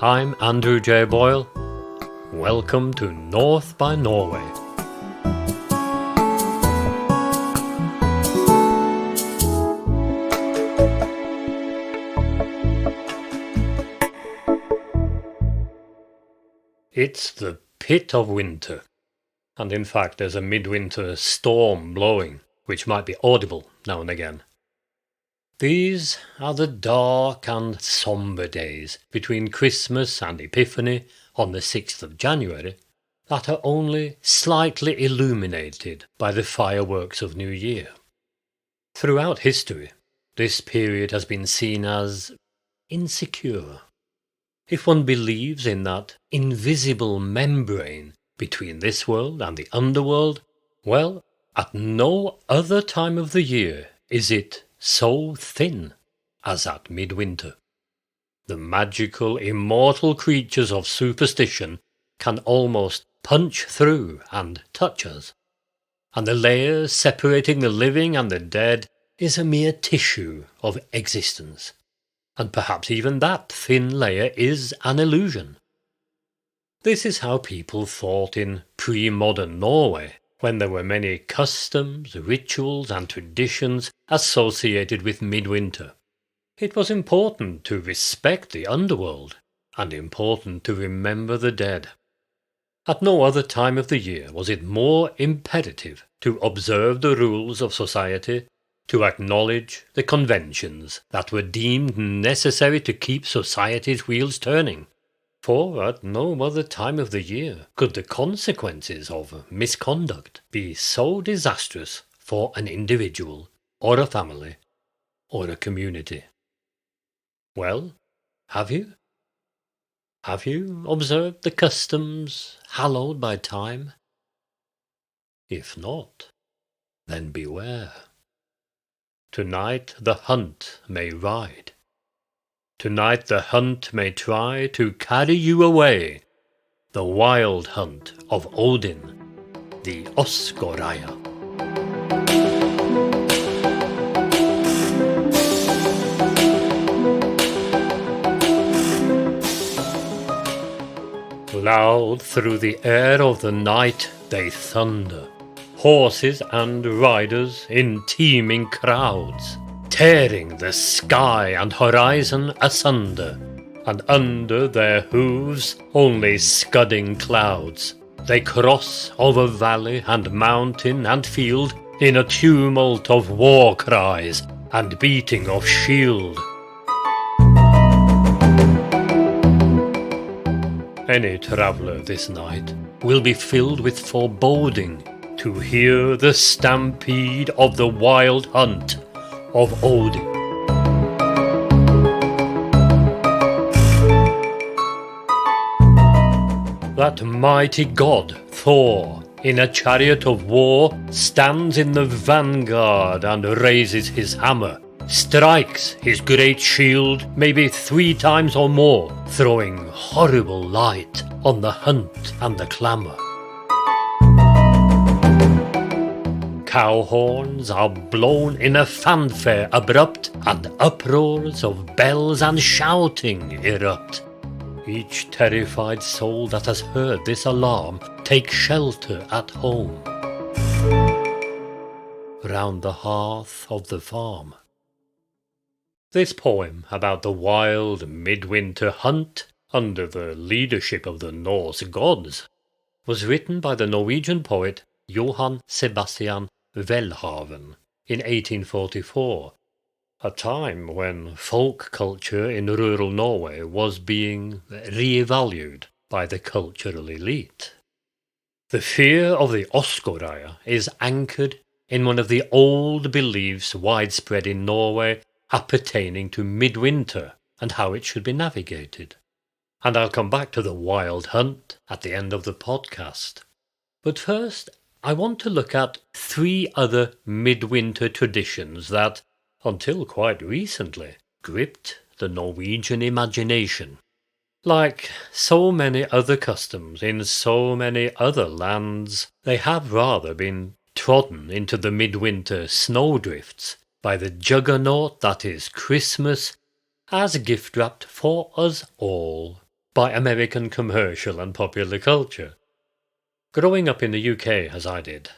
I'm Andrew J. Boyle. Welcome to North by Norway. It's the pit of winter, and in fact there's a midwinter storm blowing, which might be audible now and again. These are the dark and sombre days between Christmas and Epiphany on the 6th of January that are only slightly illuminated by the fireworks of New Year. Throughout history, this period has been seen as insecure. If one believes in that invisible membrane between this world and the underworld, well, at no other time of the year is it so thin as at midwinter. The magical, immortal creatures of superstition can almost punch through and touch us, and the layer separating the living and the dead is a mere tissue of existence, and perhaps even that thin layer is an illusion. This is how people thought in pre-modern Norway, when there were many customs, rituals and traditions associated with midwinter. It was important to respect the underworld, and important to remember the dead. At no other time of the year was it more imperative to observe the rules of society, to acknowledge the conventions that were deemed necessary to keep society's wheels turning. For at no other time of the year could the consequences of misconduct be so disastrous for an individual, or a family, or a community. Well, have you? Have you observed the customs hallowed by time? If not, then beware. Tonight the hunt may ride. Tonight the hunt may try to carry you away, the wild hunt of Odin, the Oskoreia. Loud through the air of the night they thunder, horses and riders in teeming crowds, tearing the sky and horizon asunder, and under their hooves only scudding clouds. They cross over valley and mountain and field in a tumult of war cries and beating of shield. Any traveller this night will be filled with foreboding to hear the stampede of the wild hunt of Odin. That mighty god, Thor, in a chariot of war, stands in the vanguard and raises his hammer, strikes his great shield maybe 3 times or more, throwing horrible light on the hunt and the clamour. Cow horns are blown in a fanfare abrupt, and uproars of bells and shouting erupt. Each terrified soul that has heard this alarm takes shelter at home, round the hearth of the farm. This poem about the wild midwinter hunt under the leadership of the Norse gods was written by the Norwegian poet Johann Sebastian Welhaven in 1844, a time when folk culture in rural Norway was being re-evaluated by the cultural elite. The fear of the Oskoreia is anchored in one of the old beliefs widespread in Norway appertaining to midwinter and how it should be navigated. And I'll come back to the wild hunt at the end of the podcast. But first, I want to look at 3 other midwinter traditions that, until quite recently, gripped the Norwegian imagination. Like so many other customs in so many other lands, they have rather been trodden into the midwinter snowdrifts by the juggernaut that is Christmas, as gift-wrapped for us all. by American commercial and popular culture. Growing up in the UK, as I did,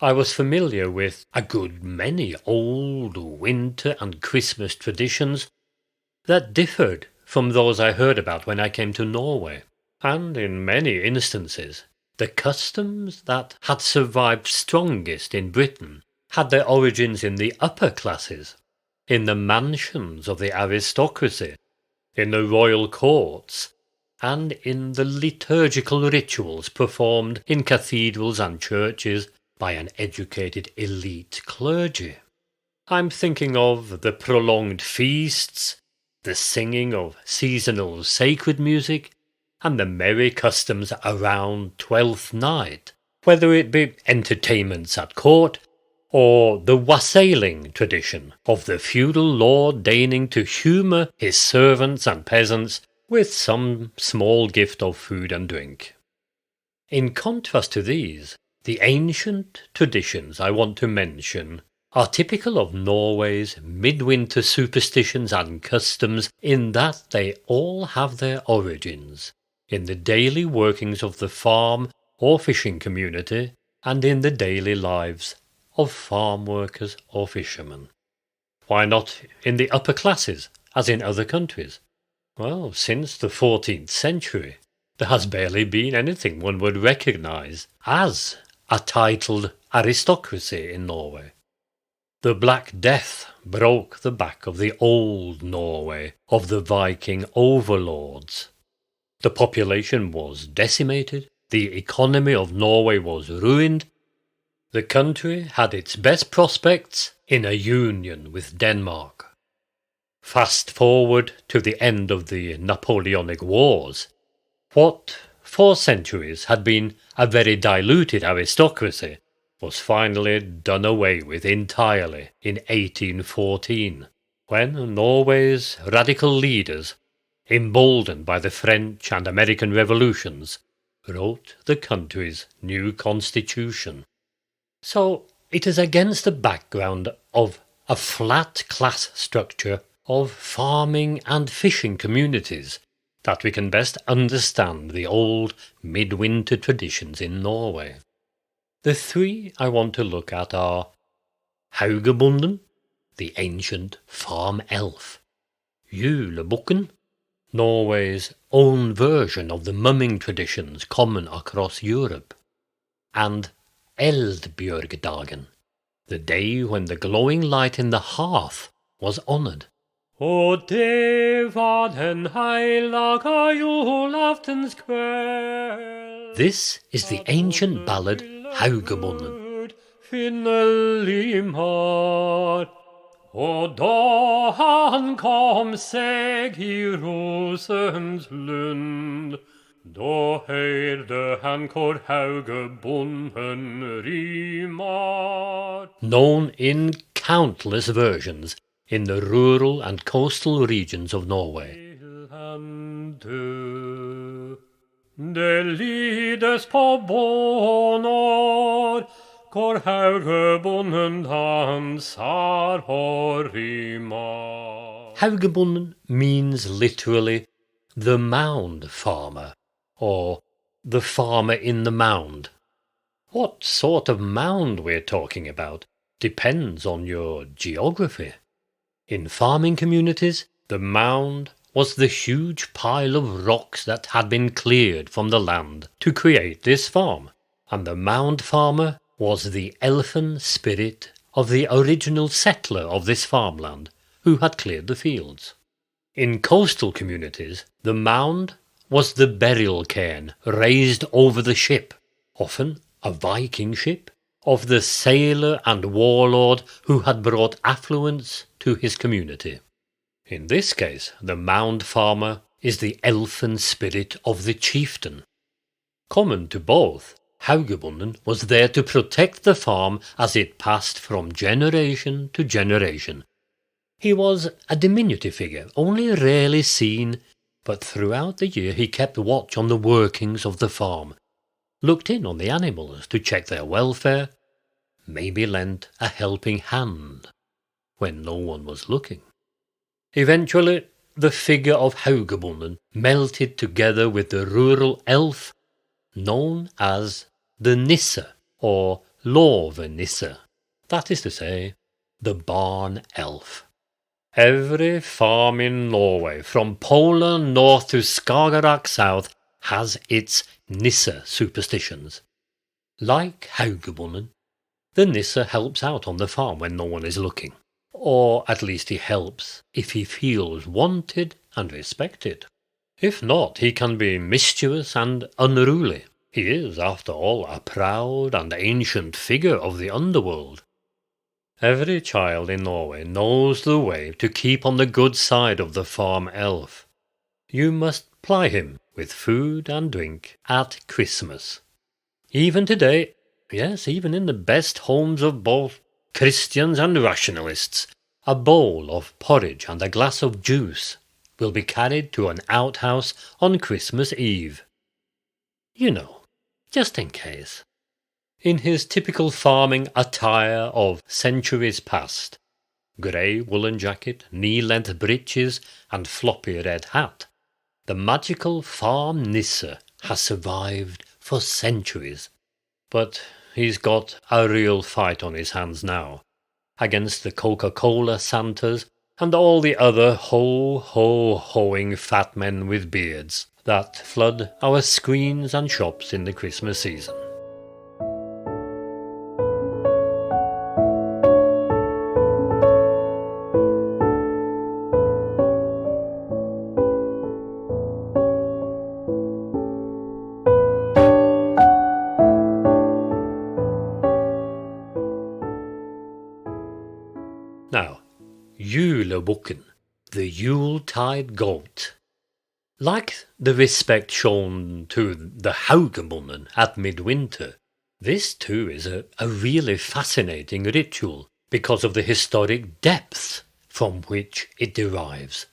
I was familiar with a good many old winter and Christmas traditions that differed from those I heard about when I came to Norway, and in many instances, the customs that had survived strongest in Britain had their origins in the upper classes, in the mansions of the aristocracy, in the royal courts, and in the liturgical rituals performed in cathedrals and churches by an educated elite clergy. I'm thinking of the prolonged feasts, the singing of seasonal sacred music, and the merry customs around Twelfth Night, whether it be entertainments at court, or the wassailing tradition of the feudal lord deigning to humour his servants and peasants with some small gift of food and drink. In contrast to these, the ancient traditions I want to mention are typical of Norway's midwinter superstitions and customs in that they all have their origins in the daily workings of the farm or fishing community and in the daily lives of farm workers or fishermen. Why not in the upper classes, as in other countries? Well, since the 14th century, there has barely been anything one would recognise as a titled aristocracy in Norway. The Black Death broke the back of the old Norway of the Viking overlords. The population was decimated, the economy of Norway was ruined, the country had its best prospects in a union with Denmark. Fast forward to the end of the Napoleonic Wars. What for centuries had been a very diluted aristocracy was finally done away with entirely in 1814, when Norway's radical leaders, emboldened by the French and American revolutions, wrote the country's new constitution. So it is against the background of a flat class structure of farming and fishing communities that we can best understand the old midwinter traditions in Norway. The three I want to look at are Haugabonden, the ancient farm elf, Julebukken, Norway's own version of the mumming traditions common across Europe, and Eldbjørgdagen, the day when the glowing light in the hearth was honoured. Og det var den heilaga julaftens kveld. This is the ancient ballad Haugabonden. Finnelig mar, og da han kom seg i rosens lund, da hørte han hvor Haugabonden rimar. Known in countless versions in the rural and coastal regions of Norway. Det lides på bånår, hvor Haugabonden dansar og rimar. Haugabonden means literally the mound farmer, or the farmer in the mound. What sort of mound we're talking about depends on your geography. In farming communities, the mound was the huge pile of rocks that had been cleared from the land to create this farm, and the mound farmer was the elfin spirit of the original settler of this farmland who had cleared the fields. In coastal communities, the mound was the burial cairn raised over the ship, often a Viking ship, of the sailor and warlord who had brought affluence to his community. In this case, the mound farmer is the elfin spirit of the chieftain. Common to both, Haugabonden was there to protect the farm as it passed from generation to generation. He was a diminutive figure, only rarely seen, but throughout the year he kept watch on the workings of the farm, looked in on the animals to check their welfare, maybe lent a helping hand when no one was looking. Eventually, the figure of Haugabonden melted together with the rural elf known as the Nisse or Låvenisse, that is to say, the barn elf. Every farm in Norway, from Poland north to Skagerrak south, has its Nisse superstitions. Like Haugabonden, the Nisse helps out on the farm when no one is looking. Or at least he helps if he feels wanted and respected. If not, he can be mischievous and unruly. He is, after all, a proud and ancient figure of the underworld. Every child in Norway knows the way to keep on the good side of the farm elf. You must ply him with food and drink at Christmas. Even today, yes, even in the best homes of both Christians and rationalists, a bowl of porridge and a glass of juice will be carried to an outhouse on Christmas Eve. You know, just in case. In his typical farming attire of centuries past, grey woolen jacket, knee-length breeches and floppy red hat, the magical farm Nisse has survived for centuries. But he's got a real fight on his hands now, against the Coca-Cola Santas and all the other ho-ho-hoing fat men with beards that flood our screens and shops in the Christmas season. Now, Julebukken, the Yuletide goat. Like the respect shown to the Haugabonden at Midwinter, this too is a really fascinating ritual because of the historic depths from which it derives.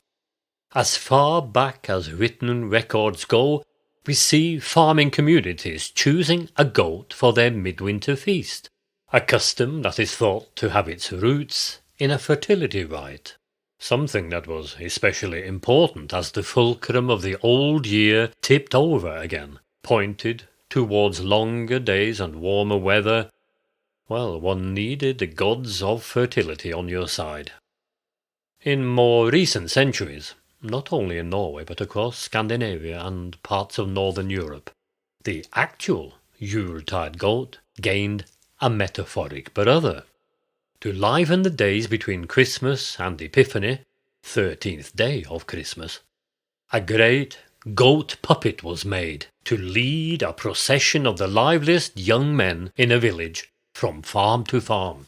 As far back as written records go, we see farming communities choosing a goat for their midwinter feast, a custom that is thought to have its roots in a fertility rite, something that was especially important as the fulcrum of the old year tipped over again, pointed towards longer days and warmer weather. Well, one needed the gods of fertility on your side. In more recent centuries, not only in Norway but across Scandinavia and parts of Northern Europe, the actual Yuletide goat gained a metaphoric brother. To liven the days between Christmas and Epiphany, 13th day of Christmas, a great goat puppet was made to lead a procession of the liveliest young men in a village from farm to farm.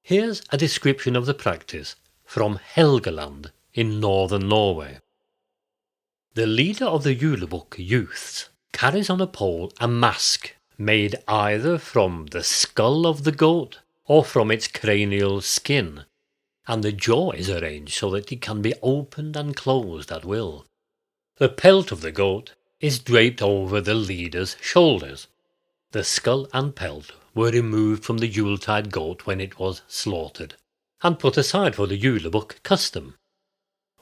Here's a description of the practice from Helgeland in northern Norway. The leader of the Julebukk youths carries on a pole a mask made either from the skull of the goat or from its cranial skin, and the jaw is arranged so that it can be opened and closed at will. The pelt of the goat is draped over the leader's shoulders. The skull and pelt were removed from the Yuletide goat when it was slaughtered, and put aside for the Julebukk custom.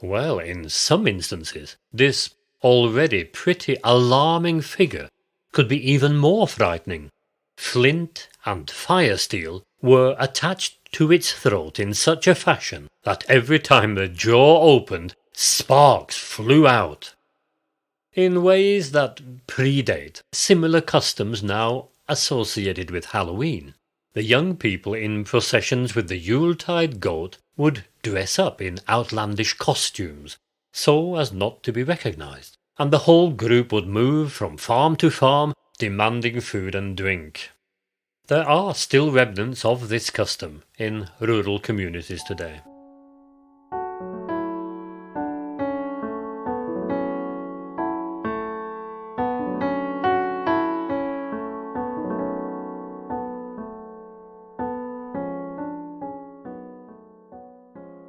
Well, in some instances, this already pretty alarming figure could be even more frightening. Flint and fire steel were attached to its throat in such a fashion that every time the jaw opened, sparks flew out. In ways that predate similar customs now associated with Halloween, the young people in processions with the Yuletide goat would dress up in outlandish costumes so as not to be recognized, and the whole group would move from farm to farm demanding food and drink. There are still remnants of this custom in rural communities today.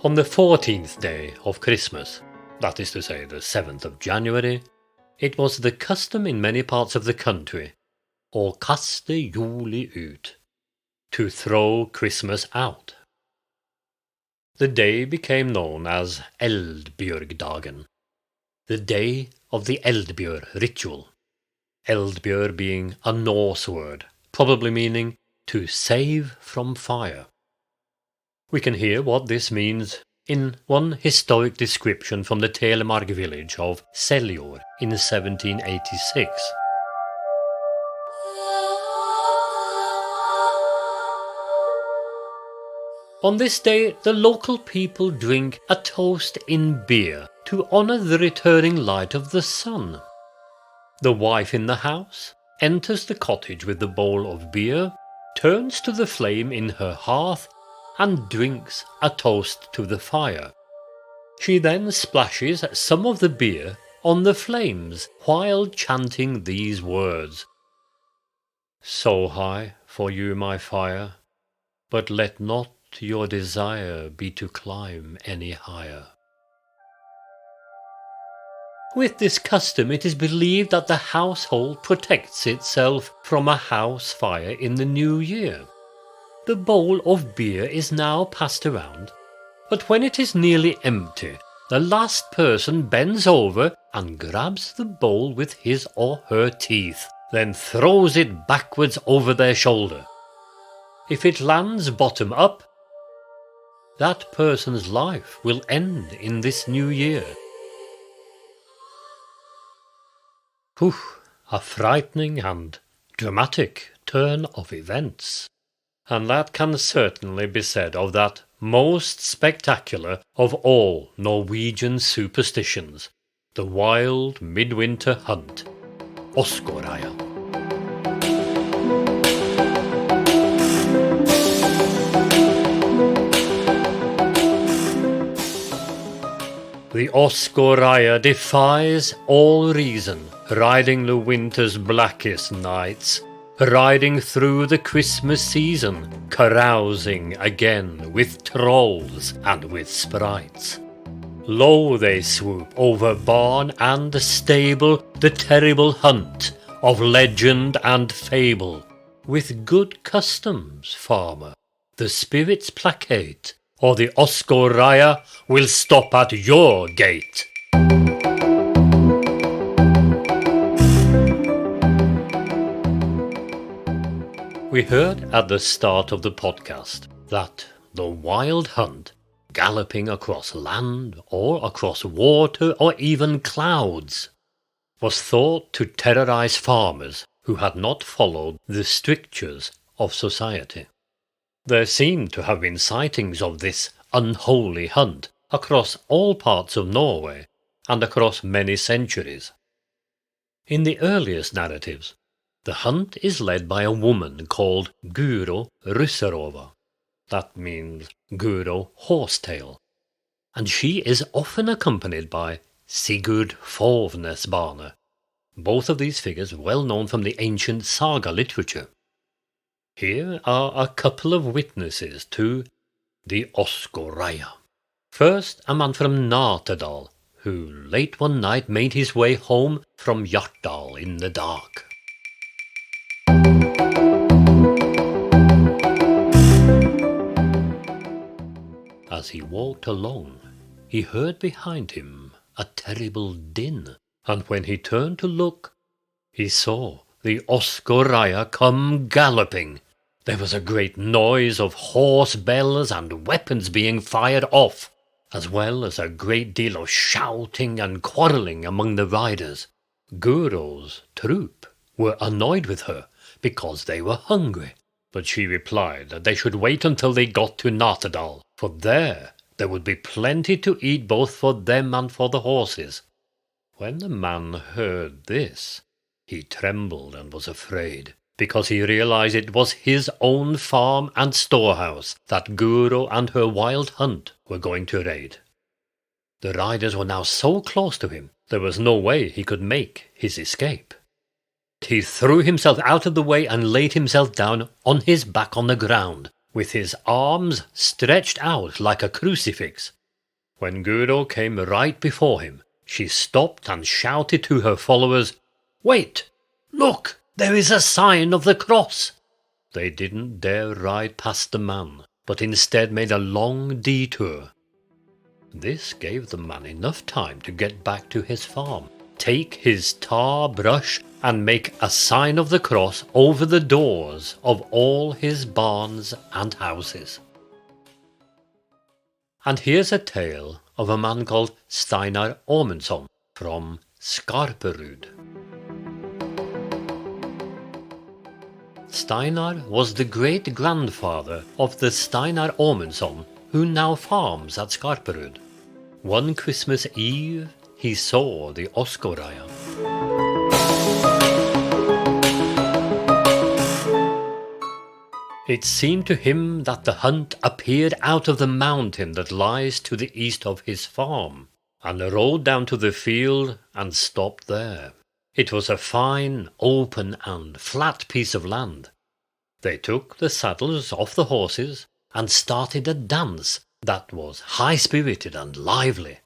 On the 14th day of Christmas, that is to say the 7th of January, it was the custom in many parts of the country, å kaste juli ut, to throw Christmas out. the day became known as Eldbjörgdagen, the day of the Eldbjör ritual. Eldbjör being a Norse word, probably meaning to save from fire. We can hear what this means in one historic description from the Telemark village of Seljord in 1786. On this day, the local people drink a toast in beer to honor the returning light of the sun. The wife in the house enters the cottage with the bowl of beer, turns to the flame in her hearth, and drinks a toast to the fire. She then splashes some of the beer on the flames while chanting these words: "So high for you my fire, but let not your desire be to climb any higher." With this custom, it is believed that the household protects itself from a house fire in the new year. The bowl of beer is now passed around, but when it is nearly empty, the last person bends over and grabs the bowl with his or her teeth, then throws it backwards over their shoulder. If it lands bottom up, that person's life will end in this new year. Whew, a frightening and dramatic turn of events. And that can certainly be said of that most spectacular of all Norwegian superstitions, the wild midwinter hunt, Oskoreia. The Oskoreia defies all reason, riding the winter's blackest nights, riding through the Christmas season, carousing again with trolls and with sprites. Low they swoop over barn and stable, the terrible hunt of legend and fable. With good customs, farmer, the spirits placate, or the Oskoreia will stop at your gate. We heard at the start of the podcast that the wild hunt, galloping across land or across water or even clouds, was thought to terrorize farmers who had not followed the strictures of society. There seem to have been sightings of this unholy hunt across all parts of Norway and across many centuries. In the earliest narratives, the hunt is led by a woman called Guro Russerova. That means Guro Horsetail. And she is often accompanied by Sigurd Fovnesbane. Both of these figures well known from the ancient saga literature. Here are a couple of witnesses to the Oskoreia. First, a man from Natedal, who late one night made his way home from Hjartdal in the dark. As he walked along, he heard behind him a terrible din, and when he turned to look, he saw the Oskoreia come galloping. There was a great noise of horse bells and weapons being fired off, as well as a great deal of shouting and quarrelling among the riders. Guro's troop were annoyed with her because they were hungry, but she replied that they should wait until they got to Natedal, for there would be plenty to eat both for them and for the horses. When the man heard this, he trembled and was afraid, because he realized it was his own farm and storehouse that Guro and her wild hunt were going to raid. The riders were now so close to him, there was no way he could make his escape. He threw himself out of the way and laid himself down on his back on the ground, with his arms stretched out like a crucifix. When Guro came right before him, she stopped and shouted to her followers, "Wait! Look! There is a sign of the cross!" They didn't dare ride past the man, but instead made a long detour. This gave the man enough time to get back to his farm, take his tar brush and make a sign of the cross over the doors of all his barns and houses. And here's a tale of a man called Steinar Ormundsson from Skarperud. Steinar was the great-grandfather of the Steinar Ormundsson who now farms at Skarperud. One Christmas Eve, he saw the Oskoreia. It seemed to him that the hunt appeared out of the mountain that lies to the east of his farm, and rode down to the field and stopped there. It was a fine, open and flat piece of land. They took the saddles off the horses and started a dance that was high-spirited and lively.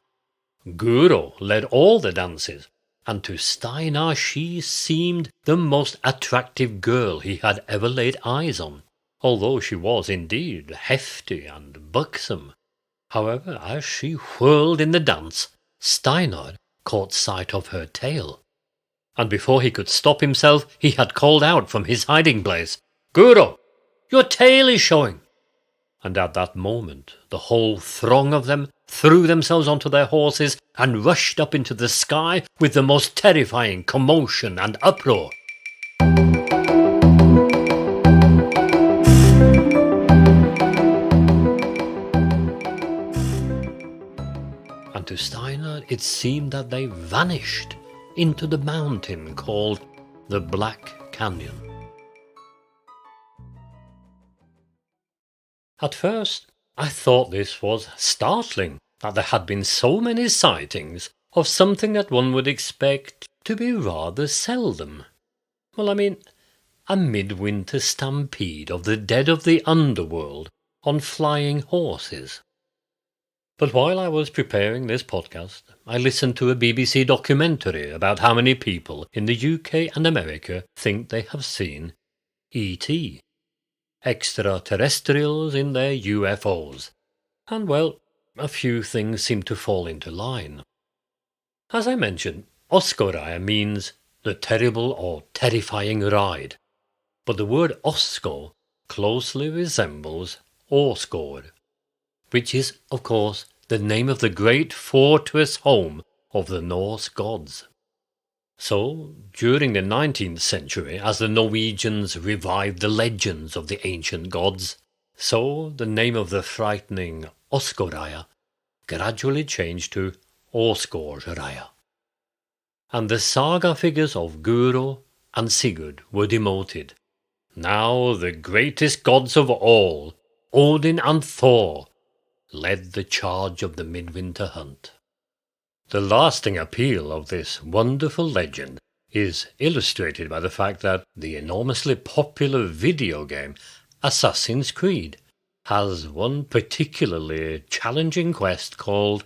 Guro led all the dances, and to Steinar she seemed the most attractive girl he had ever laid eyes on, although she was indeed hefty and buxom. However, as she whirled in the dance, Steinar caught sight of her tail, and before he could stop himself, he had called out from his hiding place, "Guro, your tail is showing!" And at that moment, the whole throng of them threw themselves onto their horses and rushed up into the sky with the most terrifying commotion and uproar. And to Steinar it seemed that they vanished into the mountain called the Black Canyon. At first, I thought this was startling, that there had been so many sightings of something that one would expect to be rather seldom. Well, I mean, a midwinter stampede of the dead of the underworld on flying horses. But while I was preparing this podcast, I listened to a BBC documentary about how many people in the UK and America think they have seen E.T., extraterrestrials in their UFOs. And well, a few things seem to fall into line. As I mentioned, Oskoreia means the terrible or terrifying ride, but the word Osko closely resembles Åskår, which is, of course, the name of the great fortress home of the Norse gods. So, during the 19th century, as the Norwegians revived the legends of the ancient gods, so the name of the frightening Oskoreia gradually changed to Oskoreia. And the saga figures of Guro and Sigurd were demoted. Now the greatest gods of all, Odin and Thor, led the charge of the midwinter hunt. The lasting appeal of this wonderful legend is illustrated by the fact that the enormously popular video game Assassin's Creed has one particularly challenging quest called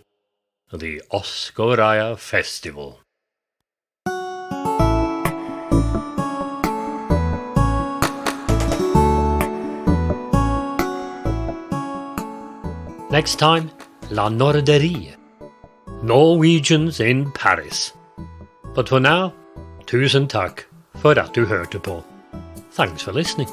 the Oskoreia Festival. Next time, La Norderie. Norwegians in Paris. But for now, tusen takk for at du hørte på. Thanks for listening.